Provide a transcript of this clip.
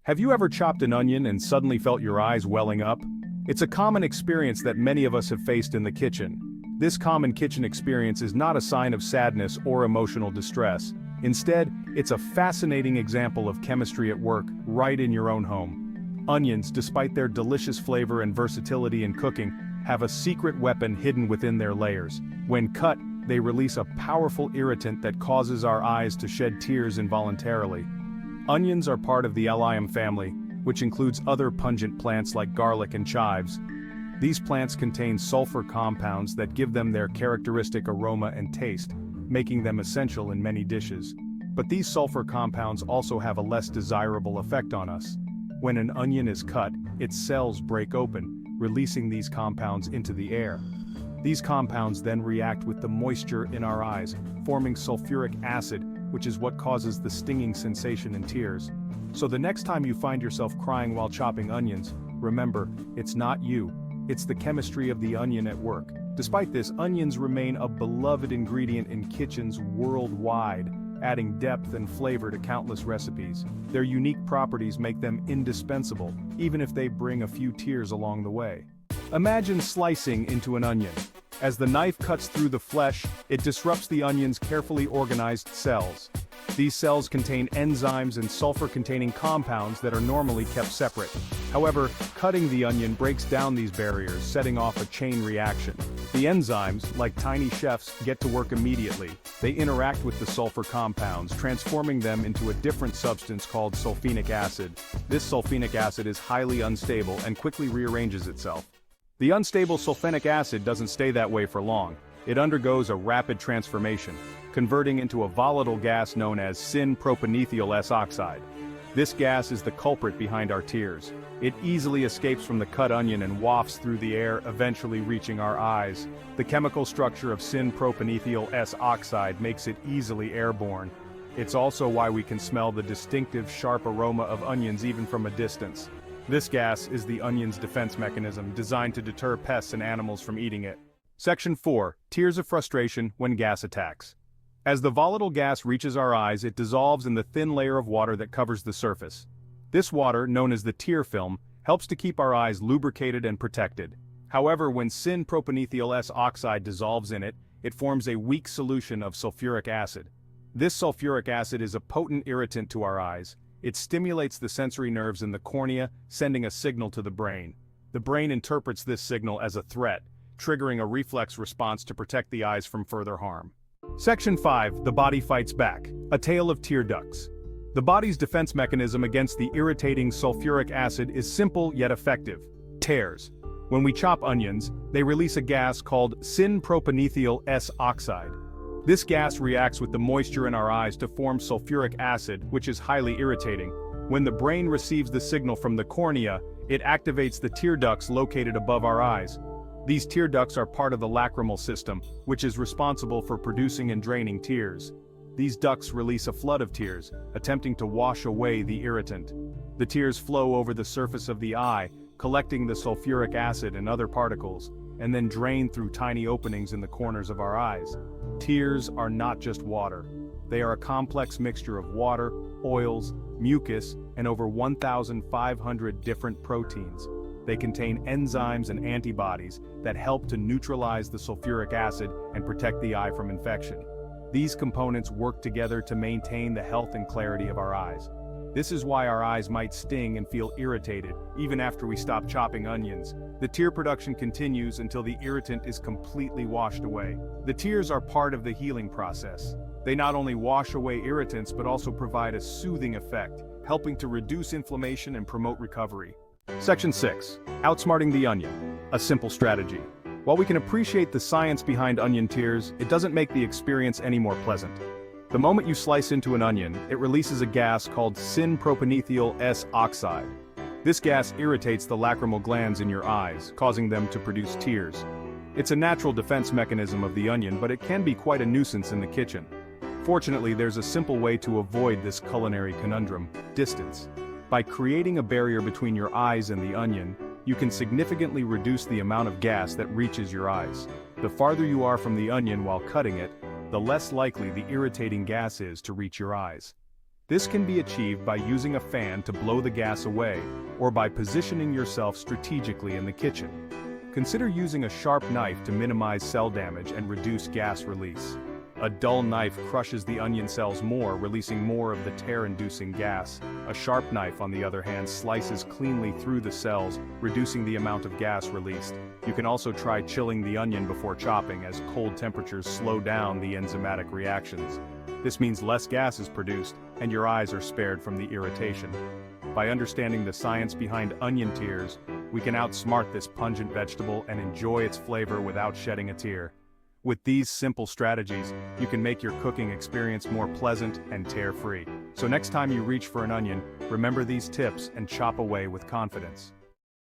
Have you ever chopped an onion and suddenly felt your eyes welling up? It's a common experience that many of us have faced in the kitchen. This common kitchen experience is not a sign of sadness or emotional distress. Instead, it's a fascinating example of chemistry at work, right in your own home. Onions, despite their delicious flavor and versatility in cooking, have a secret weapon hidden within their layers. When cut, they release a powerful irritant that causes our eyes to shed tears involuntarily. Onions are part of the allium family, which includes other pungent plants like garlic and chives. These plants contain sulfur compounds that give them their characteristic aroma and taste, making them essential in many dishes. But these sulfur compounds also have a less desirable effect on us. When an onion is cut, its cells break open, releasing these compounds into the air. These compounds then react with the moisture in our eyes, forming sulfuric acid, which is what causes the stinging sensation and tears. So the next time you find yourself crying while chopping onions, remember, it's not you, it's the chemistry of the onion at work. Despite this, onions remain a beloved ingredient in kitchens worldwide, adding depth and flavor to countless recipes. Their unique properties make them indispensable, even if they bring a few tears along the way. Imagine slicing into an onion. As the knife cuts through the flesh, it disrupts the onion's carefully organized cells. These cells contain enzymes and sulfur-containing compounds that are normally kept separate. However, cutting the onion breaks down these barriers, setting off a chain reaction. The enzymes, like tiny chefs, get to work immediately. They interact with the sulfur compounds, transforming them into a different substance called sulfenic acid. This sulfenic acid is highly unstable and quickly rearranges itself. The unstable sulfenic acid doesn't stay that way for long. It undergoes a rapid transformation, converting into a volatile gas known as syn-propanethyl S-oxide. This gas is the culprit behind our tears. It easily escapes from the cut onion and wafts through the air, eventually reaching our eyes. The chemical structure of syn-propanethyl S-oxide makes it easily airborne. It's also why we can smell the distinctive sharp aroma of onions even from a distance. This gas is the onion's defense mechanism, designed to deter pests and animals from eating it. Section 4. Tears of frustration when gas attacks. As the volatile gas reaches our eyes, it dissolves in the thin layer of water that covers the surface. This water, known as the tear film, helps to keep our eyes lubricated and protected. However, when syn-propanethyl S-oxide dissolves in it, it forms a weak solution of sulfuric acid. This sulfuric acid is a potent irritant to our eyes. It stimulates the sensory nerves in the cornea, sending a signal to the brain. The brain interprets this signal as a threat, triggering a reflex response to protect the eyes from further harm. Section 5. The body fights back. A tale of tear ducts. The body's defense mechanism against the irritating sulfuric acid is simple yet effective. Tears. When we chop onions, they release a gas called syn-propanethyl S-oxide. This gas reacts with the moisture in our eyes to form sulfuric acid, which is highly irritating. When the brain receives the signal from the cornea, it activates the tear ducts located above our eyes. These tear ducts are part of the lacrimal system, which is responsible for producing and draining tears. These ducts release a flood of tears, attempting to wash away the irritant. The tears flow over the surface of the eye, collecting the sulfuric acid and other particles, and then drain through tiny openings in the corners of our eyes. Tears are not just water. They are a complex mixture of water, oils, mucus, and over 1,500 different proteins. They contain enzymes and antibodies that help to neutralize the sulfuric acid and protect the eye from infection. These components work together to maintain the health and clarity of our eyes. This is why our eyes might sting and feel irritated, even after we stop chopping onions. The tear production continues until the irritant is completely washed away. The tears are part of the healing process. They not only wash away irritants but also provide a soothing effect, helping to reduce inflammation and promote recovery. Section 6. Outsmarting the onion. A simple strategy. While we can appreciate the science behind onion tears, it doesn't make the experience any more pleasant. The moment you slice into an onion, it releases a gas called syn-propanethyl S-oxide. This gas irritates the lacrimal glands in your eyes, causing them to produce tears. It's a natural defense mechanism of the onion, but it can be quite a nuisance in the kitchen. Fortunately, there's a simple way to avoid this culinary conundrum: distance. By creating a barrier between your eyes and the onion, you can significantly reduce the amount of gas that reaches your eyes. The farther you are from the onion while cutting it, the less likely the irritating gas is to reach your eyes. This can be achieved by using a fan to blow the gas away, or by positioning yourself strategically in the kitchen. Consider using a sharp knife to minimize cell damage and reduce gas release. A dull knife crushes the onion cells more, releasing more of the tear-inducing gas. A sharp knife, on the other hand, slices cleanly through the cells, reducing the amount of gas released. You can also try chilling the onion before chopping, as cold temperatures slow down the enzymatic reactions. This means less gas is produced, and your eyes are spared from the irritation. By understanding the science behind onion tears, we can outsmart this pungent vegetable and enjoy its flavor without shedding a tear. With these simple strategies, you can make your cooking experience more pleasant and tear-free. So next time you reach for an onion, remember these tips and chop away with confidence.